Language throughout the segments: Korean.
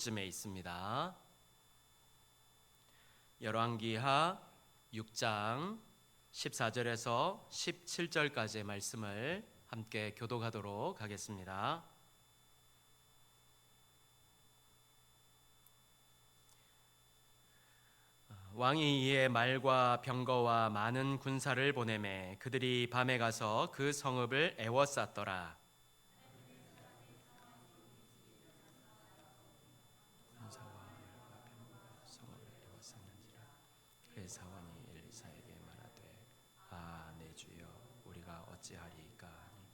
뒤쪽쯤에 있습니다. 열왕기하 6장 14절에서 17절까지의 말씀을 함께 교독하도록 하겠습니다. 왕이 이에 말과 병거와 많은 군사를 보내매 그들이 밤에 가서 그 성읍을 에워쌌더라. 그 사원이 엘리사에게 말하되 내 주여 우리가 어찌하리이까 하니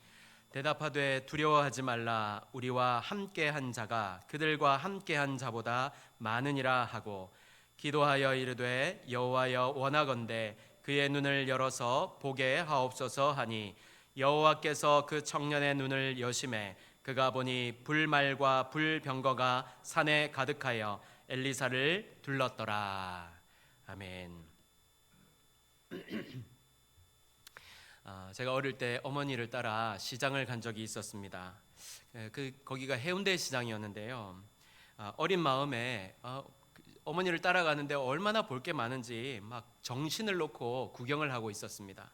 대답하되 두려워하지 말라. 우리와 함께한 자가 그들과 함께한 자보다 많으니라 하고 기도하여 이르되 여호와여 원하건대 그의 눈을 열어서 보게 하옵소서 하니 여호와께서 그 청년의 눈을 여심해 그가 보니 불말과 불병거가 산에 가득하여 엘리사를 둘렀더라. 아멘. 제가 어릴 때 어머니를 따라 시장을 간 적이 있었습니다. 거기가 해운대 시장이었는데요. 어린 마음에 어머니를 따라가는데 얼마나 볼 게 많은지 막 정신을 놓고 구경을 하고 있었습니다.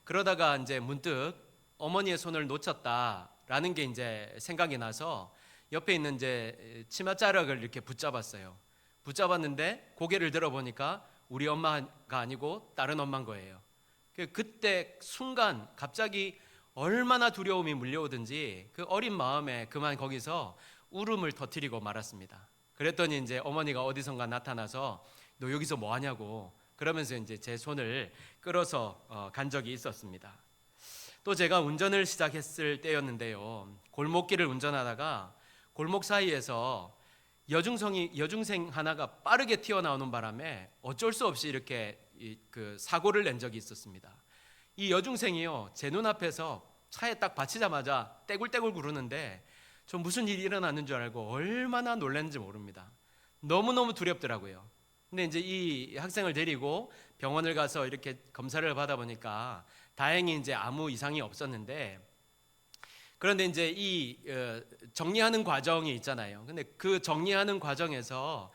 그러다가 이제 문득 어머니의 손을 놓쳤다라는 게 이제 생각이 나서 옆에 있는 이제 치맛자락을 이렇게 붙잡았어요. 붙잡았는데 고개를 들어보니까 우리 엄마가 아니고 다른 엄마인 거예요. 그때 순간 갑자기 얼마나 두려움이 물려오든지 그 어린 마음에 그만 거기서 울음을 터뜨리고 말았습니다. 그랬더니 이제 어머니가 어디선가 나타나서 너 여기서 뭐 하냐고 그러면서 이제 제 손을 끌어서 간 적이 있었습니다. 또 제가 운전을 시작했을 때였는데요. 골목길을 운전하다가 골목 사이에서 여중생 하나가 빠르게 튀어나오는 바람에 어쩔 수 없이 이렇게 사고를 낸 적이 있었습니다. 이 여중생이요 제 눈앞에서 차에 딱 받치자마자 떼굴떼굴 구르는데 저 무슨 일이 일어났는 줄 알고 얼마나 놀랐는지 모릅니다. 너무너무 두렵더라고요. 근데 이제 이 학생을 데리고 병원을 가서 이렇게 검사를 받아보니까 다행히 이제 아무 이상이 없었는데, 그런데 이제 이 정리하는 과정이 있잖아요. 근데 그 정리하는 과정에서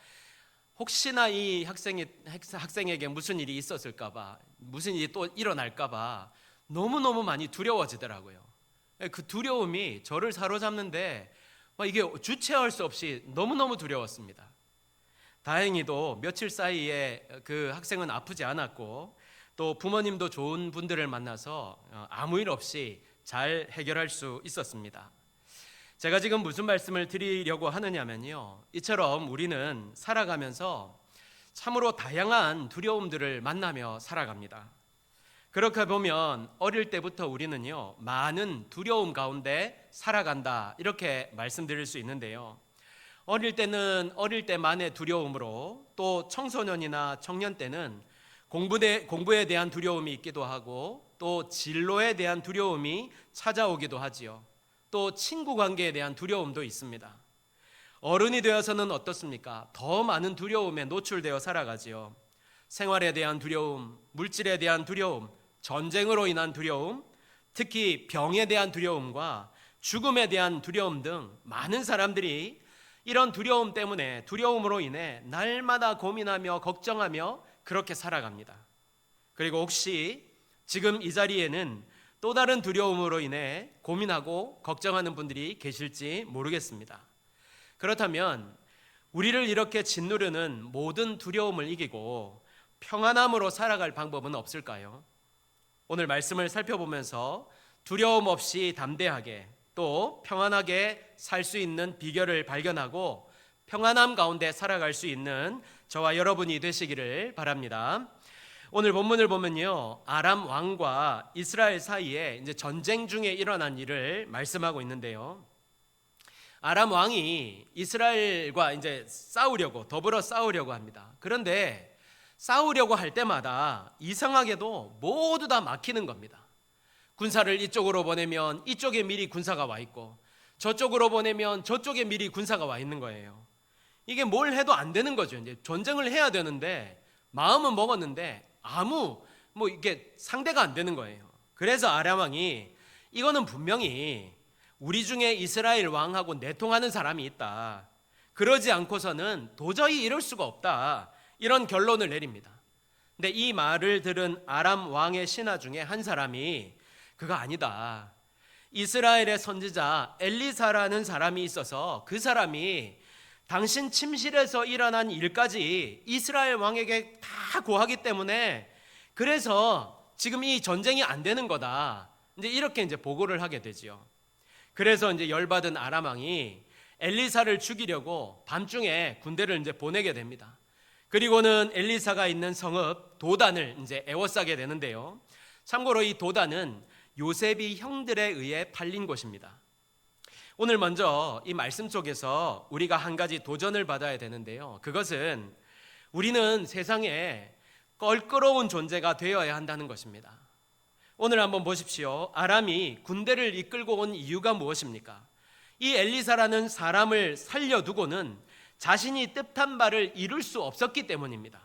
혹시나 이 학생에게 무슨 일이 있었을까봐, 무슨 일이 또 일어날까봐 너무너무 많이 두려워지더라고요. 그 두려움이 저를 사로잡는데 이게 주체할 수 없이 너무너무 두려웠습니다. 다행히도 며칠 사이에 그 학생은 아프지 않았고 또 부모님도 좋은 분들을 만나서 아무 일 없이 잘 해결할 수 있었습니다. 제가 지금 무슨 말씀을 드리려고 하느냐면요, 이처럼 우리는 살아가면서 참으로 다양한 두려움들을 만나며 살아갑니다. 그렇게 보면 어릴 때부터 우리는요 많은 두려움 가운데 살아간다 이렇게 말씀드릴 수 있는데요, 어릴 때는 어릴 때만의 두려움으로, 또 청소년이나 청년 때는 공부에 대한 두려움이 있기도 하고 또 진로에 대한 두려움이 찾아오기도 하지요. 또 친구 관계에 대한 두려움도 있습니다. 어른이 되어서는 어떻습니까? 더 많은 두려움에 노출되어 살아가지요. 생활에 대한 두려움, 물질에 대한 두려움, 전쟁으로 인한 두려움, 특히 병에 대한 두려움과 죽음에 대한 두려움 등 많은 사람들이 이런 두려움 때문에, 두려움으로 인해 날마다 고민하며 걱정하며 그렇게 살아갑니다. 그리고 혹시 지금 이 자리에는 또 다른 두려움으로 인해 고민하고 걱정하는 분들이 계실지 모르겠습니다. 그렇다면 우리를 이렇게 짓누르는 모든 두려움을 이기고 평안함으로 살아갈 방법은 없을까요? 오늘 말씀을 살펴보면서 두려움 없이 담대하게 또 평안하게 살 수 있는 비결을 발견하고 평안함 가운데 살아갈 수 있는 저와 여러분이 되시기를 바랍니다. 오늘 본문을 보면요, 아람 왕과 이스라엘 사이에 이제 전쟁 중에 일어난 일을 말씀하고 있는데요, 아람 왕이 이스라엘과 이제 더불어 싸우려고 합니다. 그런데 싸우려고 할 때마다 이상하게도 모두 다 막히는 겁니다. 군사를 이쪽으로 보내면 이쪽에 미리 군사가 와 있고 저쪽으로 보내면 저쪽에 미리 군사가 와 있는 거예요. 이게 뭘 해도 안 되는 거죠. 이제 전쟁을 해야 되는데 마음은 먹었는데 이게 상대가 안 되는 거예요. 그래서 아람 왕이 이거는 분명히 우리 중에 이스라엘 왕하고 내통하는 사람이 있다. 그러지 않고서는 도저히 이룰 수가 없다, 이런 결론을 내립니다. 근데 이 말을 들은 아람 왕의 신하 중에 한 사람이 그거 아니다, 이스라엘의 선지자 엘리사라는 사람이 있어서 그 사람이 당신 침실에서 일어난 일까지 이스라엘 왕에게 다 고하기 때문에 그래서 지금 이 전쟁이 안 되는 거다, 이제 이렇게 이제 보고를 하게 되지요. 그래서 이제 열받은 아람 왕이 엘리사를 죽이려고 밤중에 군대를 이제 보내게 됩니다. 그리고는 엘리사가 있는 성읍 도단을 이제 에워싸게 되는데요. 참고로 이 도단은 요셉이 형들에 의해 팔린 곳입니다. 오늘 먼저 이 말씀 속에서 우리가 한 가지 도전을 받아야 되는데요. 그것은 우리는 세상에 껄끄러운 존재가 되어야 한다는 것입니다. 오늘 한번 보십시오. 아람이 군대를 이끌고 온 이유가 무엇입니까? 이 엘리사라는 사람을 살려두고는 자신이 뜻한 바를 이룰 수 없었기 때문입니다.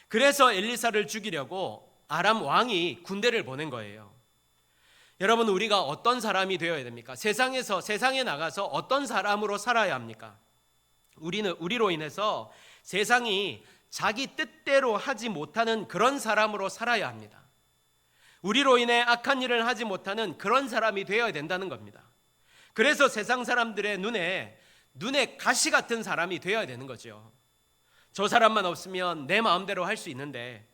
그래서 엘리사를 죽이려고 아람 왕이 군대를 보낸 거예요. 여러분, 우리가 어떤 사람이 되어야 됩니까? 세상에 나가서 어떤 사람으로 살아야 합니까? 우리로 인해서 세상이 자기 뜻대로 하지 못하는 그런 사람으로 살아야 합니다. 우리로 인해 악한 일을 하지 못하는 그런 사람이 되어야 된다는 겁니다. 그래서 세상 사람들의 눈에 가시 같은 사람이 되어야 되는 거죠. 저 사람만 없으면 내 마음대로 할 수 있는데,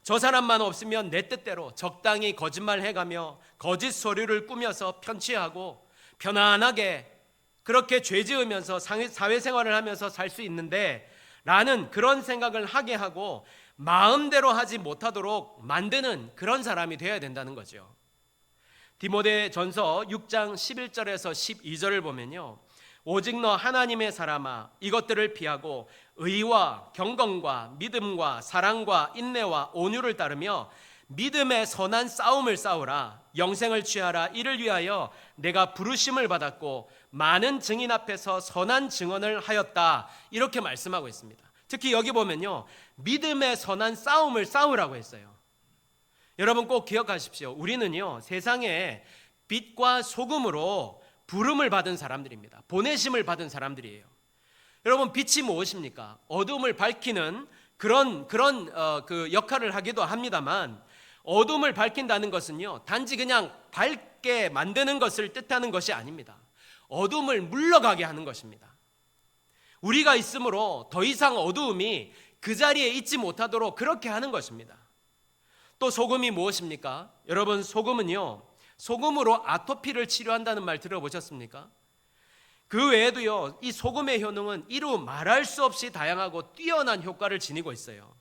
저 사람만 없으면 내 뜻대로 적당히 거짓말해가며 거짓 서류를 꾸며서 편취하고 편안하게 그렇게 죄 지으면서 사회생활을 하면서 살 수 있는데, 라는 그런 생각을 하게 하고 마음대로 하지 못하도록 만드는 그런 사람이 되어야 된다는 거죠. 디모데전서 6장 11절에서 12절을 보면요, 오직 너 하나님의 사람아, 이것들을 피하고 의와 경건과 믿음과 사랑과 인내와 온유를 따르며 믿음의 선한 싸움을 싸우라. 영생을 취하라. 이를 위하여 내가 부르심을 받았고 많은 증인 앞에서 선한 증언을 하였다, 이렇게 말씀하고 있습니다. 특히 여기 보면요, 믿음의 선한 싸움을 싸우라고 했어요. 여러분 꼭 기억하십시오. 우리는요, 세상에 빛과 소금으로 부름을 받은 사람들입니다. 보내심을 받은 사람들이에요. 여러분, 빛이 무엇입니까? 어둠을 밝히는 그런 역할을 하기도 합니다만, 어둠을 밝힌다는 것은요, 단지 그냥 밝게 만드는 것을 뜻하는 것이 아닙니다. 어둠을 물러가게 하는 것입니다. 우리가 있으므로 더 이상 어두움이 그 자리에 있지 못하도록 그렇게 하는 것입니다. 또 소금이 무엇입니까? 여러분, 소금으로 아토피를 치료한다는 말 들어보셨습니까? 그 외에도요, 이 소금의 효능은 이루 말할 수 없이 다양하고 뛰어난 효과를 지니고 있어요.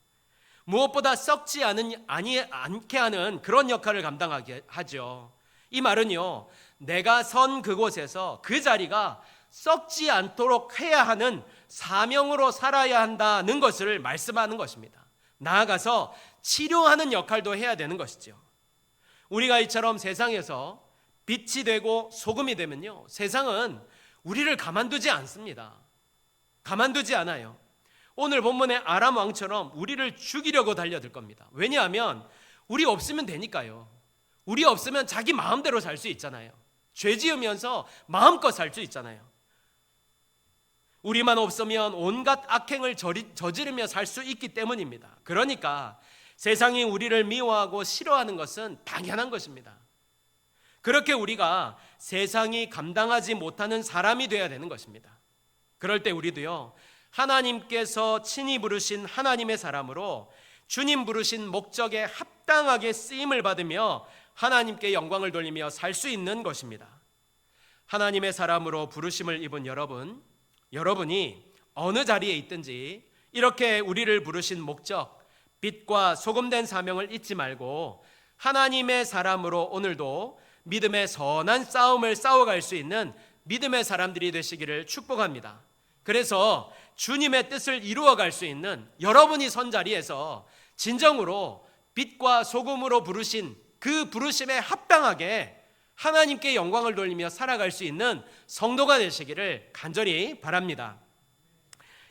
무엇보다 썩지 않게 하는 그런 역할을 감당하게 하죠. 이 말은요, 내가 선 그곳에서 그 자리가 썩지 않도록 해야 하는 사명으로 살아야 한다는 것을 말씀하는 것입니다. 나아가서 치료하는 역할도 해야 되는 것이죠. 우리가 이처럼 세상에서 빛이 되고 소금이 되면요, 세상은 우리를 가만두지 않습니다. 가만두지 않아요. 오늘 본문의 아람 왕처럼 우리를 죽이려고 달려들 겁니다. 왜냐하면 우리 없으면 되니까요. 우리 없으면 자기 마음대로 살 수 있잖아요. 죄 지으면서 마음껏 살 수 있잖아요. 우리만 없으면 온갖 악행을 저지르며 살 수 있기 때문입니다. 그러니까 세상이 우리를 미워하고 싫어하는 것은 당연한 것입니다. 그렇게 우리가 세상이 감당하지 못하는 사람이 되어야 되는 것입니다. 그럴 때 우리도요, 하나님께서 친히 부르신 하나님의 사람으로 주님 부르신 목적에 합당하게 쓰임을 받으며 하나님께 영광을 돌리며 살 수 있는 것입니다. 하나님의 사람으로 부르심을 입은 여러분이 어느 자리에 있든지 이렇게 우리를 부르신 목적, 빛과 소금된 사명을 잊지 말고 하나님의 사람으로 오늘도 믿음의 선한 싸움을 싸워갈 수 있는 믿음의 사람들이 되시기를 축복합니다. 그래서 주님의 뜻을 이루어갈 수 있는 여러분이 선 자리에서 진정으로 빛과 소금으로 부르신 그 부르심에 합당하게 하나님께 영광을 돌리며 살아갈 수 있는 성도가 되시기를 간절히 바랍니다.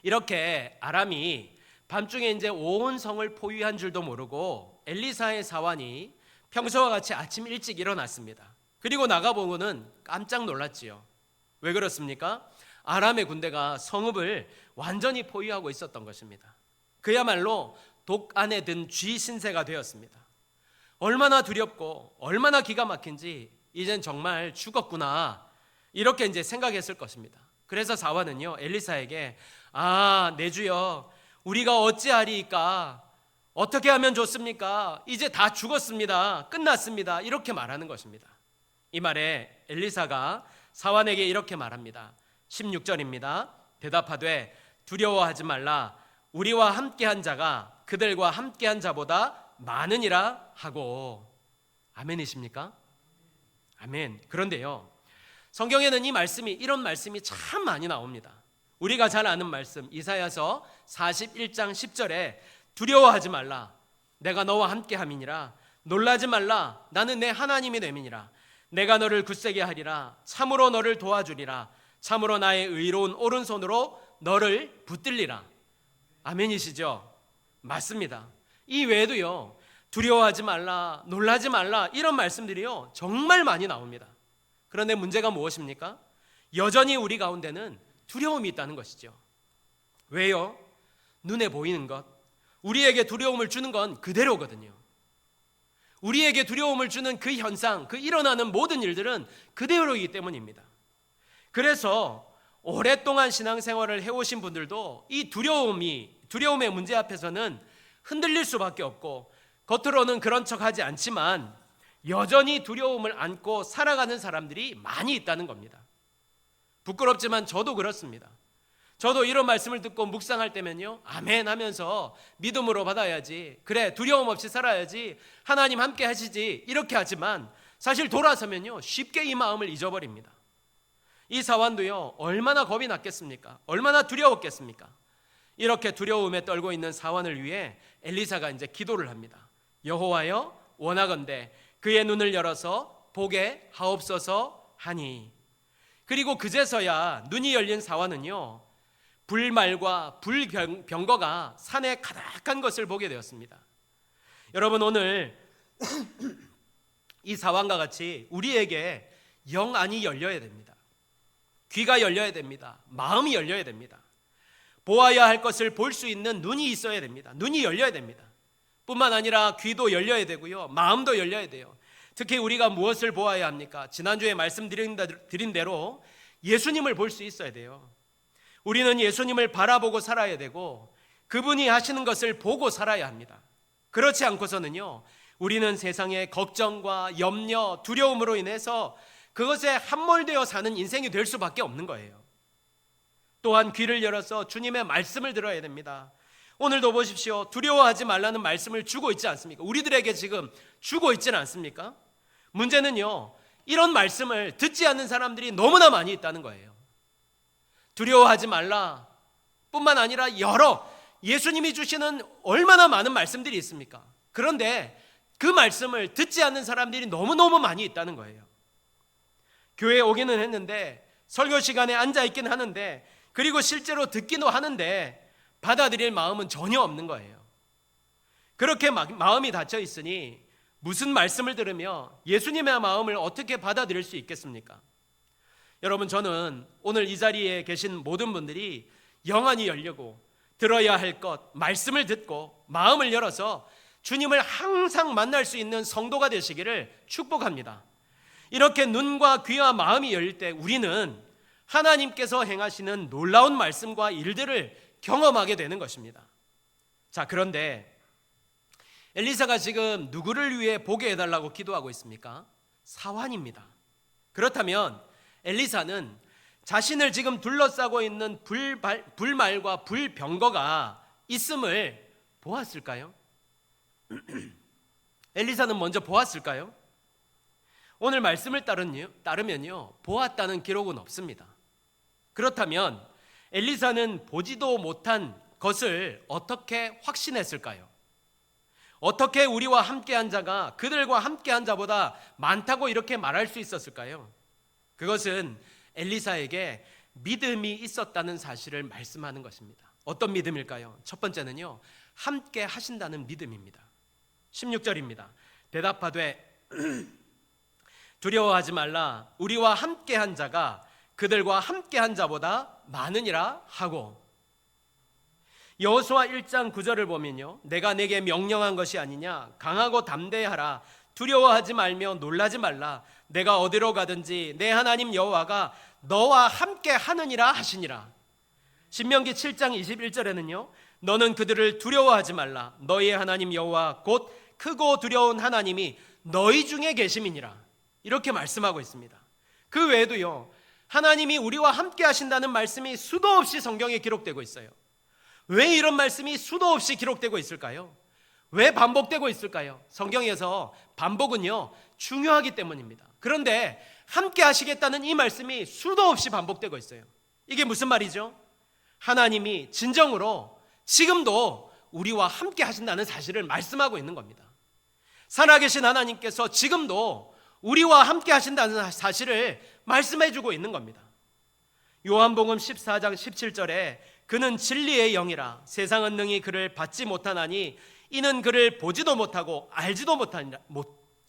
이렇게 아람이 밤중에 이제 온 성을 포위한 줄도 모르고 엘리사의 사환이 평소와 같이 아침 일찍 일어났습니다. 그리고 나가보고는 깜짝 놀랐지요. 왜 그렇습니까? 아람의 군대가 성읍을 완전히 포위하고 있었던 것입니다. 그야말로 독 안에 든 쥐 신세가 되었습니다. 얼마나 두렵고 얼마나 기가 막힌지 이젠 정말 죽었구나 이렇게 이제 생각했을 것입니다. 그래서 사환은요 엘리사에게 내 주여 우리가 어찌하리이까 어떻게 하면 좋습니까? 이제 다 죽었습니다. 끝났습니다. 이렇게 말하는 것입니다. 이 말에 엘리사가 사환에게 이렇게 말합니다. 16절입니다. 대답하되 두려워하지 말라. 우리와 함께한 자가 그들과 함께한 자보다 많으니라 하고. 아멘이십니까? 아멘. 그런데요 성경에는 이런 말씀이 참 많이 나옵니다. 우리가 잘 아는 말씀 이사야서 41장 10절에 두려워하지 말라. 내가 너와 함께함이니라. 놀라지 말라. 나는 내 하나님이 됨이니라. 내가 너를 굳세게 하리라. 참으로 너를 도와주리라. 참으로 나의 의로운 오른손으로 너를 붙들리라. 아멘이시죠? 맞습니다. 이 외에도요 두려워하지 말라, 놀라지 말라 이런 말씀들이요 정말 많이 나옵니다. 그런데 문제가 무엇입니까? 여전히 우리 가운데는 두려움이 있다는 것이죠. 왜요? 눈에 보이는 것, 우리에게 두려움을 주는 건 그대로거든요. 우리에게 두려움을 주는 그 현상, 그 일어나는 모든 일들은 그대로이기 때문입니다. 그래서 오랫동안 신앙생활을 해오신 분들도 이 두려움의 문제 앞에서는 흔들릴 수밖에 없고 겉으로는 그런 척하지 않지만 여전히 두려움을 안고 살아가는 사람들이 많이 있다는 겁니다. 부끄럽지만 저도 그렇습니다. 저도 이런 말씀을 듣고 묵상할 때면요 아멘 하면서 믿음으로 받아야지, 그래 두려움 없이 살아야지, 하나님 함께 하시지 이렇게 하지만 사실 돌아서면요 쉽게 이 마음을 잊어버립니다. 이 사환도요 얼마나 겁이 났겠습니까? 얼마나 두려웠겠습니까? 이렇게 두려움에 떨고 있는 사환을 위해 엘리사가 이제 기도를 합니다. 여호와여 원하건대 그의 눈을 열어서 보게 하옵소서 하니. 그리고 그제서야 눈이 열린 사환은요 불말과 불병거가 산에 가득한 것을 보게 되었습니다. 여러분 오늘 이 사환과 같이 우리에게 영안이 열려야 됩니다. 귀가 열려야 됩니다. 마음이 열려야 됩니다. 보아야 할 것을 볼 수 있는 눈이 있어야 됩니다. 눈이 열려야 됩니다. 뿐만 아니라 귀도 열려야 되고요 마음도 열려야 돼요. 특히 우리가 무엇을 보아야 합니까? 지난주에 말씀드린 대로 예수님을 볼 수 있어야 돼요. 우리는 예수님을 바라보고 살아야 되고 그분이 하시는 것을 보고 살아야 합니다. 그렇지 않고서는요 우리는 세상의 걱정과 염려, 두려움으로 인해서 그것에 함몰되어 사는 인생이 될 수밖에 없는 거예요. 또한 귀를 열어서 주님의 말씀을 들어야 됩니다. 오늘도 보십시오. 두려워하지 말라는 말씀을 주고 있지 않습니까? 우리들에게 지금 주고 있지는 않습니까? 문제는요 이런 말씀을 듣지 않는 사람들이 너무나 많이 있다는 거예요. 두려워하지 말라 뿐만 아니라 예수님이 주시는 얼마나 많은 말씀들이 있습니까? 그런데 그 말씀을 듣지 않는 사람들이 너무너무 많이 있다는 거예요. 교회에 오기는 했는데 설교 시간에 앉아있긴 하는데 그리고 실제로 듣기도 하는데 받아들일 마음은 전혀 없는 거예요. 그렇게 마음이 닫혀 있으니 무슨 말씀을 들으며 예수님의 마음을 어떻게 받아들일 수 있겠습니까? 여러분 저는 오늘 이 자리에 계신 모든 분들이 영안이 열리고 들어야 할 것, 말씀을 듣고 마음을 열어서 주님을 항상 만날 수 있는 성도가 되시기를 축복합니다. 이렇게 눈과 귀와 마음이 열릴 때 우리는 하나님께서 행하시는 놀라운 말씀과 일들을 경험하게 되는 것입니다. 자, 그런데 엘리사가 지금 누구를 위해 보게 해달라고 기도하고 있습니까? 사환입니다. 그렇다면 엘리사는 자신을 지금 둘러싸고 있는 불말과 불병거가 있음을 보았을까요? 엘리사는 먼저 보았을까요? 오늘 말씀을 따르면요 보았다는 기록은 없습니다. 그렇다면 엘리사는 보지도 못한 것을 어떻게 확신했을까요? 어떻게 우리와 함께한 자가 그들과 함께한 자보다 많다고 이렇게 말할 수 있었을까요? 그것은 엘리사에게 믿음이 있었다는 사실을 말씀하는 것입니다. 어떤 믿음일까요? 첫 번째는요 함께 하신다는 믿음입니다. 16절입니다. 대답하되 두려워하지 말라. 우리와 함께한 자가 그들과 함께한 자보다 많으니라 하고, 여호수아 1장 9절을 보면요, 내가 내게 명령한 것이 아니냐, 강하고 담대하라, 두려워하지 말며 놀라지 말라, 내가 어디로 가든지 내 하나님 여호와가 너와 함께 하느니라 하시니라. 신명기 7장 21절에는요, 너는 그들을 두려워하지 말라, 너희의 하나님 여호와 곧 크고 두려운 하나님이 너희 중에 계심이니라, 이렇게 말씀하고 있습니다. 그 외에도요, 하나님이 우리와 함께 하신다는 말씀이 수도 없이 성경에 기록되고 있어요. 왜 이런 말씀이 수도 없이 기록되고 있을까요? 왜 반복되고 있을까요? 성경에서 반복은요, 중요하기 때문입니다. 그런데 함께 하시겠다는 이 말씀이 수도 없이 반복되고 있어요. 이게 무슨 말이죠? 하나님이 진정으로 지금도 우리와 함께 하신다는 사실을 말씀하고 있는 겁니다. 살아계신 하나님께서 지금도 우리와 함께 하신다는 사실을 말씀해 주고 있는 겁니다. 요한복음 14장 17절에 그는 진리의 영이라 세상은 능히 그를 받지 못하나니 이는 그를 보지도 못하고 알지도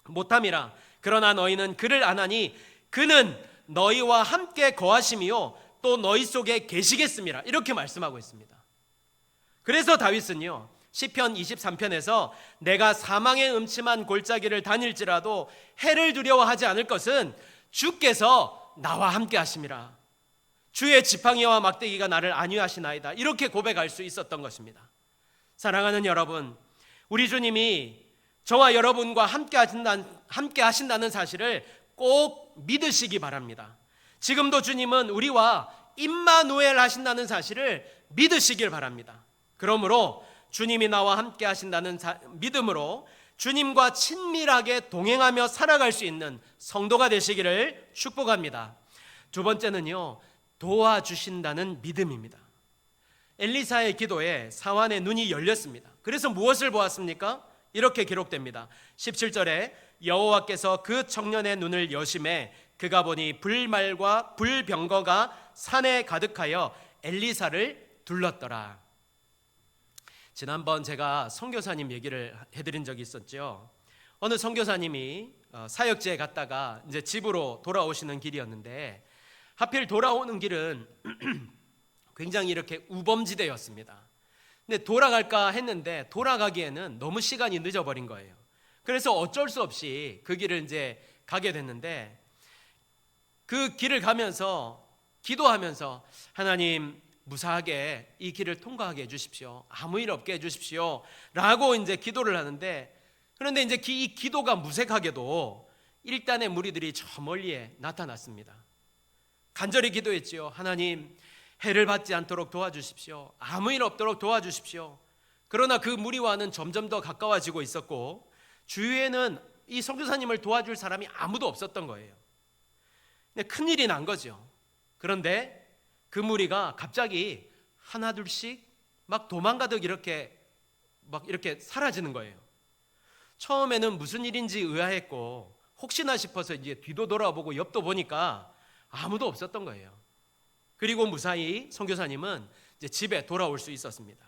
못함이라. 그러나 너희는 그를 아나니 그는 너희와 함께 거하심이요 또 너희 속에 계시겠음이라, 이렇게 말씀하고 있습니다. 그래서 다윗은요, 시편 23편에서 내가 사망의 음침한 골짜기를 다닐지라도 해를 두려워하지 않을 것은 주께서 나와 함께 하심이라. 주의 지팡이와 막대기가 나를 안위하시나이다, 이렇게 고백할 수 있었던 것입니다. 사랑하는 여러분, 우리 주님이 저와 여러분과 함께 하신다는 사실을 꼭 믿으시기 바랍니다. 지금도 주님은 우리와 임마누엘 하신다는 사실을 믿으시길 바랍니다. 그러므로 주님이 나와 함께 하신다는 믿음으로 주님과 친밀하게 동행하며 살아갈 수 있는 성도가 되시기를 축복합니다. 두 번째는요, 도와주신다는 믿음입니다. 엘리사의 기도에 사환의 눈이 열렸습니다. 그래서 무엇을 보았습니까? 이렇게 기록됩니다. 17절에 여호와께서 그 청년의 눈을 여심해 그가 보니 불말과 불병거가 산에 가득하여 엘리사를 둘렀더라. 지난번 제가 선교사님 얘기를 해드린 적이 있었죠. 어느 선교사님이 사역지에 갔다가 이제 집으로 돌아오시는 길이었는데, 하필 돌아오는 길은 굉장히 이렇게 우범지대였습니다. 근데 돌아갈까 했는데 돌아가기에는 너무 시간이 늦어버린 거예요. 그래서 어쩔 수 없이 그 길을 이제 가게 됐는데, 그 길을 가면서 기도하면서 하나님 무사하게 이 길을 통과하게 해주십시오, 아무 일 없게 해주십시오 라고 이제 기도를 하는데, 그런데 이제 이 기도가 무색하게도 일단의 무리들이 저 멀리에 나타났습니다. 간절히 기도했지요. 하나님 해를 받지 않도록 도와주십시오, 아무 일 없도록 도와주십시오. 그러나 그 무리와는 점점 더 가까워지고 있었고 주위에는 이 선교사님을 도와줄 사람이 아무도 없었던 거예요. 근데 큰일이 난 거죠. 그런데 그 무리가 갑자기 하나 둘씩 막 도망가듯 이렇게 사라지는 거예요. 처음에는 무슨 일인지 의아했고 혹시나 싶어서 이제 뒤도 돌아보고 옆도 보니까 아무도 없었던 거예요. 그리고 무사히 선교사님은 이제 집에 돌아올 수 있었습니다.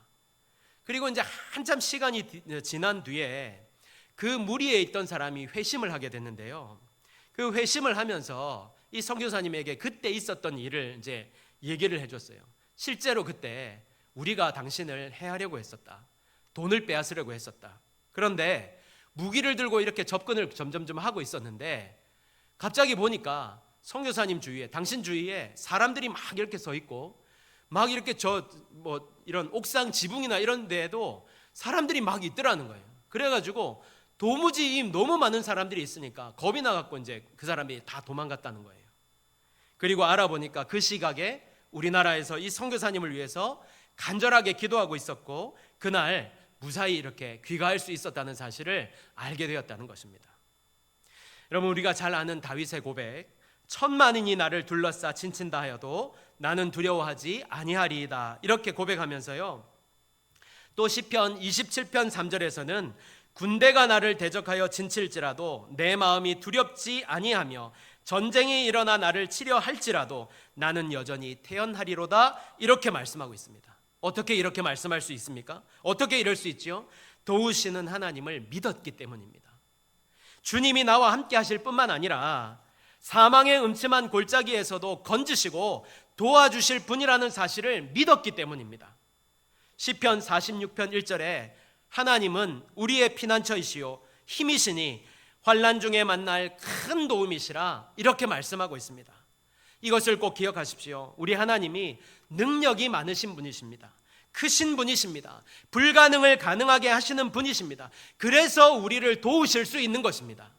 그리고 이제 한참 시간이 지난 뒤에 그 무리에 있던 사람이 회심을 하게 됐는데요. 그 회심을 하면서 이 선교사님에게 그때 있었던 일을 이제 얘기를 해줬어요. 실제로 그때 우리가 당신을 해하려고 했었다, 돈을 빼앗으려고 했었다. 그런데 무기를 들고 이렇게 접근을 점점점 하고 있었는데 갑자기 보니까 선교사님 주위에, 당신 주위에 사람들이 막 이렇게 서 있고 막 이렇게 이런 옥상 지붕이나 이런 데에도 사람들이 막 있더라는 거예요. 그래가지고 도무지 너무 많은 사람들이 있으니까 겁이 나갖고 이제 그 사람이 다 도망갔다는 거예요. 그리고 알아보니까 그 시각에 우리나라에서 이 선교사님을 위해서 간절하게 기도하고 있었고 그날 무사히 이렇게 귀가할 수 있었다는 사실을 알게 되었다는 것입니다. 여러분, 우리가 잘 아는 다윗의 고백, 천만인이 나를 둘러싸 친친다 하여도 나는 두려워하지 아니하리이다, 이렇게 고백하면서요, 또 시편 27편 3절에서는 군대가 나를 대적하여 진칠지라도 내 마음이 두렵지 아니하며 전쟁이 일어나 나를 치려 할지라도 나는 여전히 태연하리로다, 이렇게 말씀하고 있습니다. 어떻게 이렇게 말씀할 수 있습니까? 어떻게 이럴 수 있지요? 도우시는 하나님을 믿었기 때문입니다. 주님이 나와 함께 하실 뿐만 아니라 사망의 음침한 골짜기에서도 건지시고 도와주실 분이라는 사실을 믿었기 때문입니다. 시편 46편 1절에 하나님은 우리의 피난처이시요 힘이시니 환난 중에 만날 큰 도움이시라 이렇게 말씀하고 있습니다. 이것을 꼭 기억하십시오. 우리 하나님이 능력이 많으신 분이십니다. 크신 분이십니다. 불가능을 가능하게 하시는 분이십니다. 그래서 우리를 도우실 수 있는 것입니다.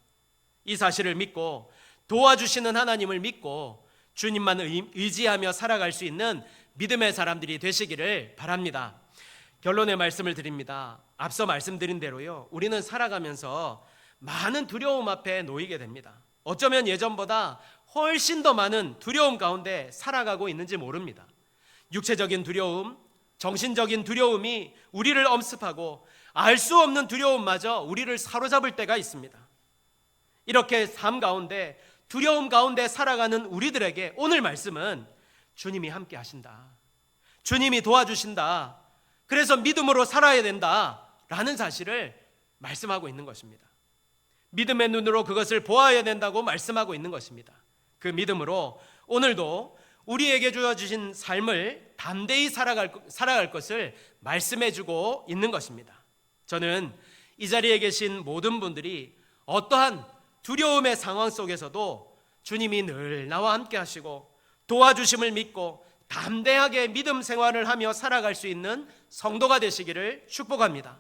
이 사실을 믿고 도와주시는 하나님을 믿고 주님만 의지하며 살아갈 수 있는 믿음의 사람들이 되시기를 바랍니다. 결론의 말씀을 드립니다. 앞서 말씀드린 대로요, 우리는 살아가면서 많은 두려움 앞에 놓이게 됩니다. 어쩌면 예전보다 훨씬 더 많은 두려움 가운데 살아가고 있는지 모릅니다. 육체적인 두려움, 정신적인 두려움이 우리를 엄습하고 알 수 없는 두려움마저 우리를 사로잡을 때가 있습니다. 이렇게 삶 가운데 두려움 가운데 살아가는 우리들에게 오늘 말씀은 주님이 함께 하신다, 주님이 도와주신다, 그래서 믿음으로 살아야 된다라는 사실을 말씀하고 있는 것입니다. 믿음의 눈으로 그것을 보아야 된다고 말씀하고 있는 것입니다. 그 믿음으로 오늘도 우리에게 주어주신 삶을 담대히 살아갈 것을 말씀해주고 있는 것입니다. 저는 이 자리에 계신 모든 분들이 어떠한 두려움의 상황 속에서도 주님이 늘 나와 함께 하시고 도와주심을 믿고 담대하게 믿음 생활을 하며 살아갈 수 있는 성도가 되시기를 축복합니다.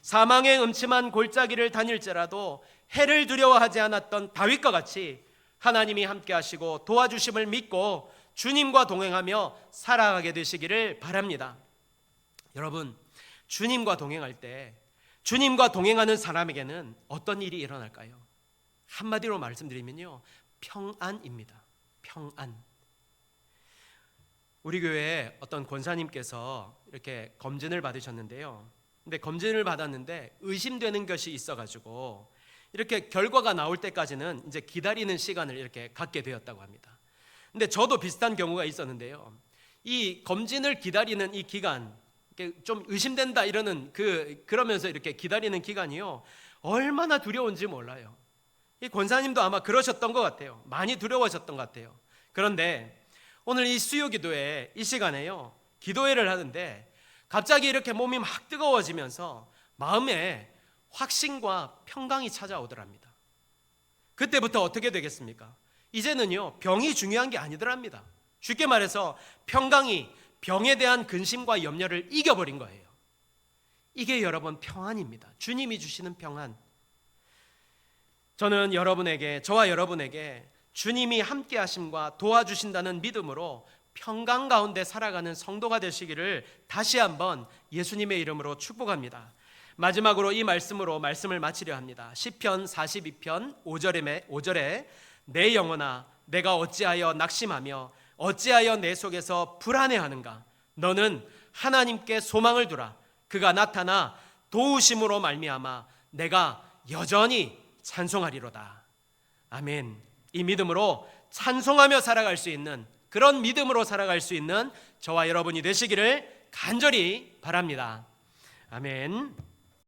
사망의 음침한 골짜기를 다닐지라도 해를 두려워하지 않았던 다윗과 같이 하나님이 함께 하시고 도와주심을 믿고 주님과 동행하며 살아가게 되시기를 바랍니다. 여러분, 주님과 동행할 때 주님과 동행하는 사람에게는 어떤 일이 일어날까요? 한마디로 말씀드리면요, 평안입니다. 평안. 우리 교회에 어떤 권사님께서 이렇게 검진을 받으셨는데요. 근데 검진을 받았는데 의심되는 것이 있어가지고 이렇게 결과가 나올 때까지는 이제 기다리는 시간을 이렇게 갖게 되었다고 합니다. 근데 저도 비슷한 경우가 있었는데요. 이 검진을 기다리는 이 기간, 좀 의심된다 이러는 그러면서 이렇게 기다리는 기간이요, 얼마나 두려운지 몰라요. 이 권사님도 아마 그러셨던 것 같아요. 많이 두려워하셨던 것 같아요. 그런데 오늘 이 수요기도회 이 시간에요, 기도회를 하는데 갑자기 이렇게 몸이 막 뜨거워지면서 마음에 확신과 평강이 찾아오더랍니다. 그때부터 어떻게 되겠습니까? 이제는요, 병이 중요한 게 아니더랍니다. 쉽게 말해서 평강이 병에 대한 근심과 염려를 이겨버린 거예요. 이게 여러분 평안입니다. 주님이 주시는 평안. 저는 저와 여러분에게 주님이 함께 하심과 도와주신다는 믿음으로 평강 가운데 살아가는 성도가 되시기를 다시 한번 예수님의 이름으로 축복합니다. 마지막으로 이 말씀으로 말씀을 마치려 합니다. 시편 42편 5절에 내 영혼아 내가 어찌하여 낙심하며 어찌하여 내 속에서 불안해하는가? 너는 하나님께 소망을 두라. 그가 나타나 도우심으로 말미암아 내가 여전히 찬송하리로다. 아멘. 이 믿음으로 찬송하며 살아갈 수 있는, 그런 믿음으로 살아갈 수 있는 저와 여러분이 되시기를 간절히 바랍니다. 아멘.